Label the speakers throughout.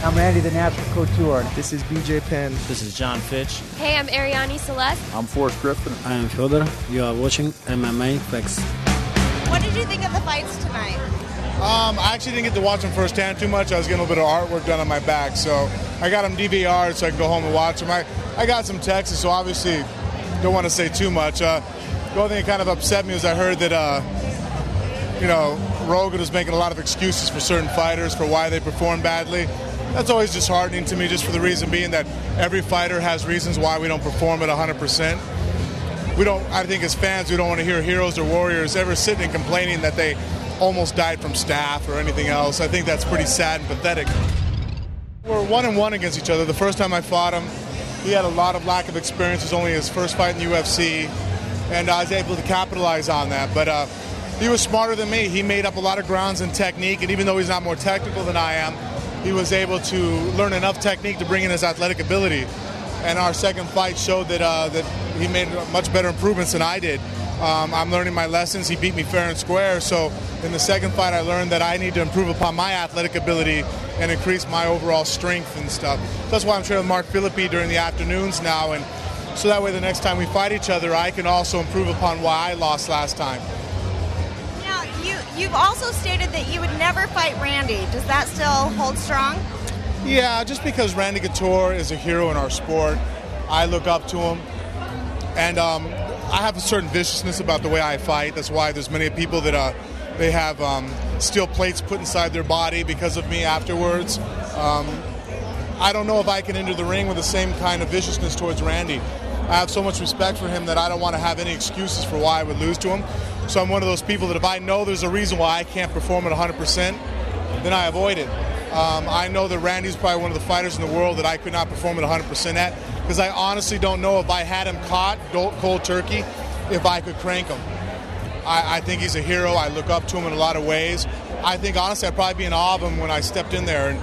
Speaker 1: I'm Randy, the Natural Couture.
Speaker 2: This is BJ Penn.
Speaker 3: This is John Fitch.
Speaker 4: Hey, I'm Ariane Celeste.
Speaker 5: I'm Forrest Griffin.
Speaker 6: I am Fedor. You are watching MMA Facts.
Speaker 7: What did you think of the fights tonight?
Speaker 8: I actually didn't get to watch them firsthand too much. I was getting a little bit of artwork done on my back, so I got them DVR'd so I can go home and watch them. I got some texts, so obviously don't want to say too much. The only thing that kind of upset me was I heard that, Rogan was making a lot of excuses for certain fighters for why they perform badly. That's always disheartening to me, just for the reason being that every fighter has reasons why we don't perform at 100%. I think as fans, we don't want to hear heroes or warriors ever sitting and complaining that they almost died from staph or anything else. I think that's pretty sad and pathetic. We're 1-1 against each other. The first time I fought him, he had a lot of lack of experience. It was only his first fight in the UFC, and I was able to capitalize on that. But he was smarter than me. He made up a lot of grounds and technique, and even though he's not more technical than I am, he was able to learn enough technique to bring in his athletic ability. And our second fight showed that he made much better improvements than I did. I'm learning my lessons. He beat me fair and square. So in the second fight, I learned that I need to improve upon my athletic ability and increase my overall strength and stuff. So that's why I'm training with Mark Philippi during the afternoons now. And so that way the next time we fight each other, I can also improve upon why I lost last time.
Speaker 7: Now, you've also stated that you would never fight Randy. Does that still hold strong?
Speaker 8: Yeah, just because Randy Couture is a hero in our sport, I look up to him. And I have a certain viciousness about the way I fight. That's why there's many people that they have steel plates put inside their body because of me afterwards. I don't know if I can enter the ring with the same kind of viciousness towards Randy. I have so much respect for him that I don't want to have any excuses for why I would lose to him. So I'm one of those people that if I know there's a reason why I can't perform at 100%, then I avoid it. I know that Randy's probably one of the fighters in the world that I could not perform at 100% at, because I honestly don't know if I had him caught cold turkey, if I could crank him. I think he's a hero. I look up to him in a lot of ways. I think, honestly, I'd probably be in awe of him when I stepped in there, and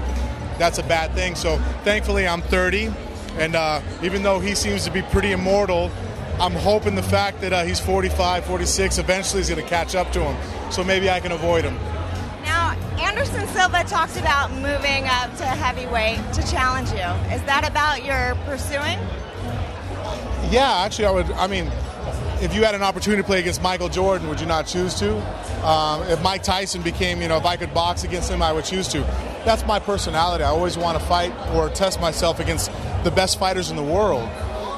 Speaker 8: that's a bad thing. So, thankfully, I'm 30, and even though he seems to be pretty immortal, I'm hoping the fact that he's 45, 46, eventually he's going to catch up to him. So maybe I can avoid him.
Speaker 7: Now, Anderson Silva talked about moving up to heavyweight to challenge you. Is that about your pursuing?
Speaker 8: Yeah, actually, I would. I mean, if you had an opportunity to play against Michael Jordan, would you not choose to? If Mike Tyson became, if I could box against him, I would choose to. That's my personality. I always want to fight or test myself against the best fighters in the world.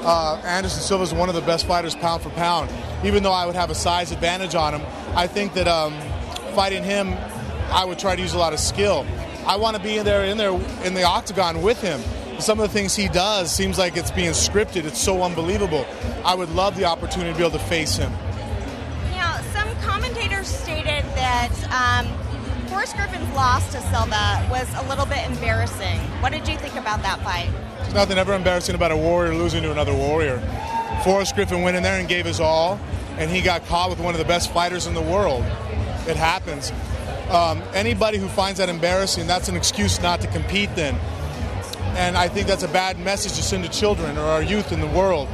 Speaker 8: Anderson Silva is one of the best fighters pound for pound. Even though I would have a size advantage on him, I think that fighting him, I would try to use a lot of skill. I want to be in the octagon with him. Some of the things he does seems like it's being scripted. It's so unbelievable. I would love the opportunity to be able to face him.
Speaker 7: Now, some commentators stated that Forrest Griffin's loss to Silva was a little bit embarrassing. What did you think about that fight?
Speaker 8: There's nothing ever embarrassing about a warrior losing to another warrior. Forrest Griffin went in there and gave his all, and he got caught with one of the best fighters in the world. It happens. Anybody who finds that embarrassing, that's an excuse not to compete then. And I think that's a bad message to send to children or our youth in the world.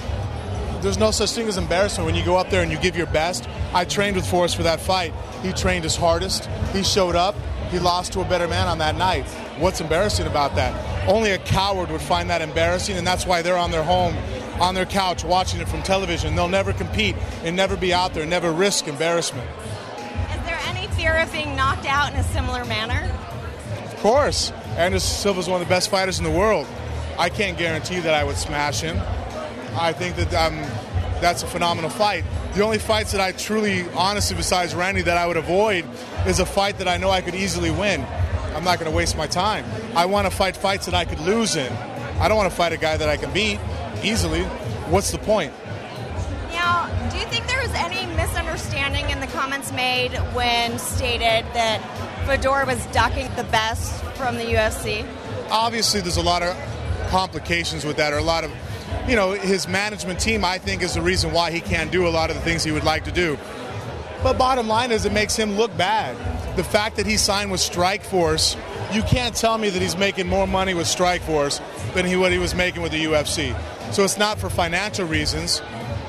Speaker 8: There's no such thing as embarrassment when you go up there and you give your best. I trained with Forrest for that fight. He trained his hardest. He showed up. He lost to a better man on that night. What's embarrassing about that? Only a coward would find that embarrassing, and that's why they're on their home, on their couch, watching it from television. They'll never compete and never be out there, never risk embarrassment.
Speaker 7: Is there any fear of being knocked out in a similar manner?
Speaker 8: Of course. Anderson Silva is one of the best fighters in the world. I can't guarantee that I would smash him. I think that that's a phenomenal fight. The only fights that I truly, honestly, besides Randy, that I would avoid is a fight that I know I could easily win. I'm not going to waste my time. I want to fight fights that I could lose in. I don't want to fight a guy that I can beat easily. What's the point?
Speaker 7: Now, do you think there was any misunderstanding in the comments made when stated that Fedor was ducking the best from the UFC?
Speaker 8: Obviously, there's a lot of complications with that, or a lot of, his management team, I think, is the reason why he can't do a lot of the things he would like to do. But bottom line is, it makes him look bad. The fact that he signed with Strikeforce, you can't tell me that he's making more money with Strikeforce than what he was making with the UFC. So it's not for financial reasons.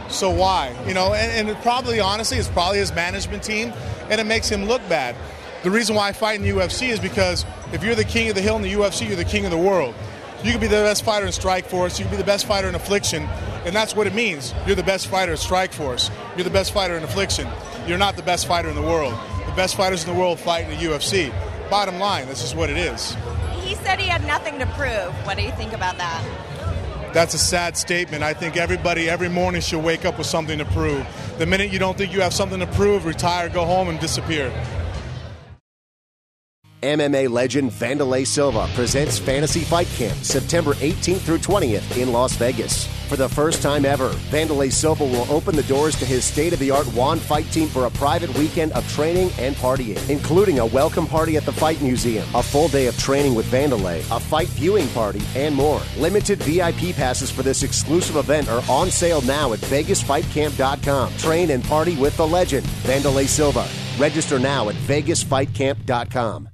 Speaker 8: So why? And it probably, honestly, it's probably his management team, and it makes him look bad. The reason why I fight in the UFC is because if you're the king of the hill in the UFC, you're the king of the world. You can be the best fighter in Strikeforce, you can be the best fighter in Affliction, and that's what it means. You're the best fighter in Strikeforce. You're the best fighter in Affliction. You're not the best fighter in the world. The best fighters in the world fight in the UFC. Bottom line, that's just what it is.
Speaker 7: He said he had nothing to prove. What do you think about that?
Speaker 8: That's a sad statement. I think everybody every morning should wake up with something to prove. The minute you don't think you have something to prove, retire, go home, and disappear.
Speaker 2: MMA legend Vanderlei Silva presents Fantasy Fight Camp September 18th through 20th in Las Vegas. For the first time ever, Vanderlei Silva will open the doors to his state-of-the-art Juan fight team for a private weekend of training and partying, including a welcome party at the Fight Museum, a full day of training with Vanderlei, a fight viewing party, and more. Limited VIP passes for this exclusive event are on sale now at VegasFightCamp.com. Train and party with the legend, Vanderlei Silva. Register now at VegasFightCamp.com.